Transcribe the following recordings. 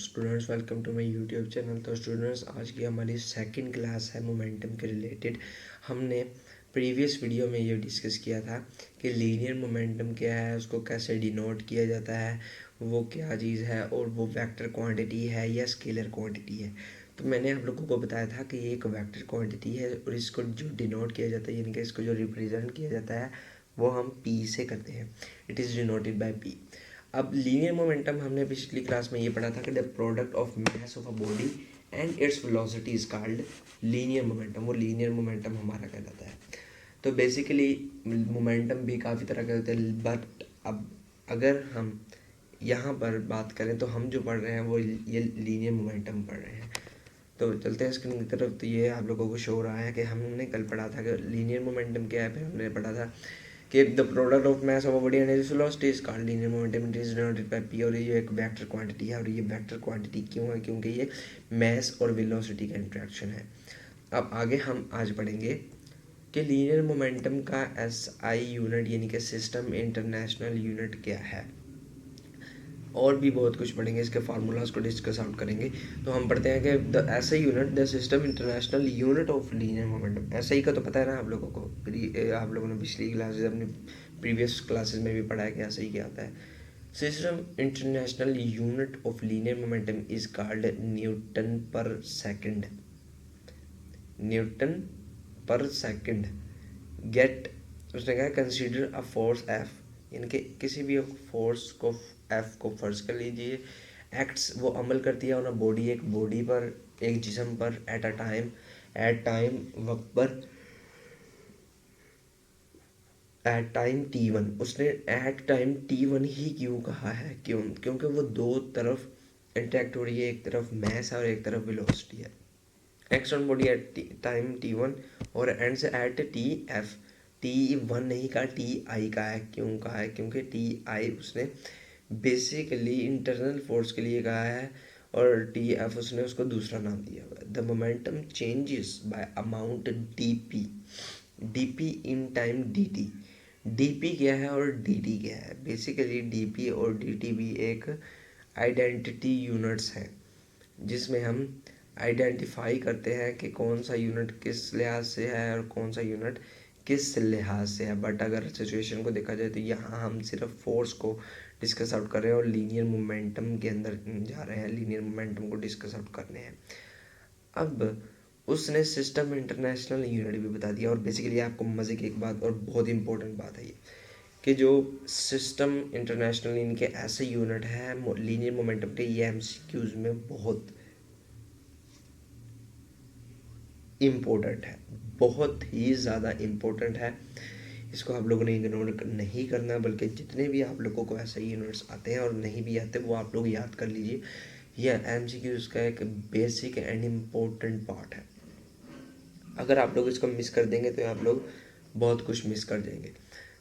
Students, welcome to my YouTube channel. तो students, आज की हमारी सेकंड क्लास है मोमेंटम के रिलेटेड। हमने प्रीवियस वीडियो में ये डिस्कस किया था कि लीनियर मोमेंटम क्या है, उसको कैसे डिनोट किया जाता है, वो क्या चीज़ है और वो वेक्टर क्वांटिटी है या स्केलर क्वांटिटी है। तो मैंने आप लोगों को बताया था कि ये एक वेक्टर क्वांटिटी है और इसको जो डिनोट किया जाता है यानी कि इसको जो रिप्रेजेंट किया जाता है वो हम पी से करते हैं। It is denoted by P. अब लीनियर मोमेंटम हमने पिछली क्लास में ये पढ़ा था कि the product of mass of a body and its velocity is called linear momentum. वो लीनियर मोमेंटम हमारा कहलाता है। तो बेसिकली मोमेंटम भी काफ़ी तरह के होते हैं, बट अब अगर हम यहाँ पर बात करें तो हम जो पढ़ रहे हैं वो ये लीनियर मोमेंटम पढ़ रहे हैं। तो चलते हैं स्क्रीन की तरफ। तो ये आप लोगों को शो हो रहा है कि हमने कल पढ़ा था कि लीनियर मोमेंटम क्या है। फिर हमने पढ़ा था कि the product of mass of a body and its velocity is called linear momentum. It is denoted by P. और ये एक वेक्टर क्वांटिटी है। और ये वेक्टर क्वांटिटी क्यों है? क्योंकि ये मास और वेलोसिटी का इंटरेक्शन है। अब आगे हम आज पढ़ेंगे कि लीनियर मोमेंटम का एसआई यूनिट यानी कि सिस्टम इंटरनेशनल यूनिट क्या है, और भी बहुत कुछ पढ़ेंगे। इसके फार्मूलाज को डिस्कस आउट करेंगे। तो हम पढ़ते हैं कि the SI unit the system international unit of linear momentum. SI का तो पता है ना आप लोगों को, आप लोगों ने पिछली क्लासेज अपनी प्रीवियस क्लासेस में भी पढ़ा है कि एसआई क्या आता है। System international unit of linear momentum is called Newton पर सेकंड। न्यूटन पर सेकंड। गेट, उसने कहा कंसीडर अ फोर्स एफ, यानी कि किसी भी फोर्स को एफ को फर्ज कर लीजिए। एक्ट्स, वो अमल करती है ऑन अ बॉडी, एक बॉडी पर, एक जिस्म पर, at a time, at time वक्त पर, एट टाइम T1। उसने एट टाइम T1 ही क्यों कहा है? क्यों? क्योंकि वो दो तरफ इंटरेक्ट हो रही है, एक तरफ मैस है और एक तरफ वेलोसिटी है। X on body at time T1 और एंड से एट TF। T1 नहीं कहा, TI का है। क्यों कहा है? क्योंकि TI उसने बेसिकली इंटरनल फोर्स के लिए कहा है और TF उसने उसको दूसरा नाम दिया हुआ है। The momentum changes by amount DP, DP in time DT। DP क्या है और DT क्या है? बेसिकली DP और DT भी एक आइडेंटिटी यूनिट्स हैं जिसमें हम आइडेंटिफाई करते हैं कि कौन सा यूनिट किस लिहाज से है और कौन सा यूनिट किस लिहाज से है। बट अगर सिचुएशन को देखा जाए तो यहाँ हम सिर्फ फोर्स को डिस्कस आउट कर रहे हैं और लीनियर मोमेंटम के अंदर जा रहे हैं, लीनियर मोमेंटम को डिस्कस आउट करने हैं। अब उसने सिस्टम इंटरनेशनल यूनिट भी बता दिया। और बेसिकली आपको मज़े की एक बात और बहुत इंपॉर्टेंट बात है ये कि जो सिस्टम इंटरनेशनल इनके ऐसे यूनिट है लीनियर मोमेंटम के, ये एमसीक्यूज में बहुत इम्पोर्टेंट है, बहुत ही ज़्यादा इम्पोर्टेंट है। इसको आप लोगों ने इग्नोर नहीं करना, बल्कि जितने भी आप लोगों को ऐसे यूनिट्स आते हैं और नहीं भी आते वो आप लोग याद कर लीजिए। यह एमसीक्यूज का एक बेसिक एंड इम्पोर्टेंट पार्ट है। अगर आप लोग इसको मिस कर देंगे तो आप लोग बहुत कुछ मिस कर देंगे।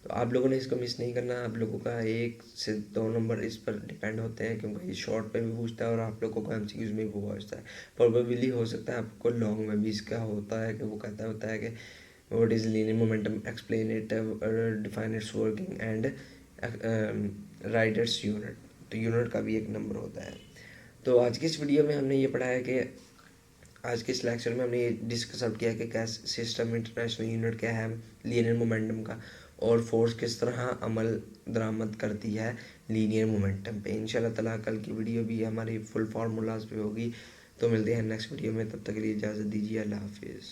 तो आप लोगों ने इसको मिस नहीं करना। आप लोगों का 1 से 2 नंबर इस पर डिपेंड होते हैं, क्योंकि ये शॉर्ट पे भी पूछता है और आप लोगों को एमसीक्यूज में भी पूछता है। प्रोबेबली हो सकता है आपको लॉन्ग में भी इसका होता है कि वो कहता होता है कि what is linear momentum, explain it, define it's working and right its unit. तो यूनिट का भी एक नंबर होता है। तो आज की इस वीडियो में हमने ये पढ़ा है कि आज के इस लेक्चर में हमने ये डिस्कस आउट किया कि क्या सिस्टम इंटरनेशनल यूनिट क्या है लीनियर मोमेंटम का, और फोर्स किस तरह अमल दरामद करती है लीनियर मोमेंटम पे। इंशाल्लाह ताला कल की वीडियो भी हमारी फुल फार्मूलाज पे होगी। तो मिलते हैं नेक्स्ट वीडियो में, तब तक के लिए इजाज़त दीजिए। अल्लाह हाफिज़।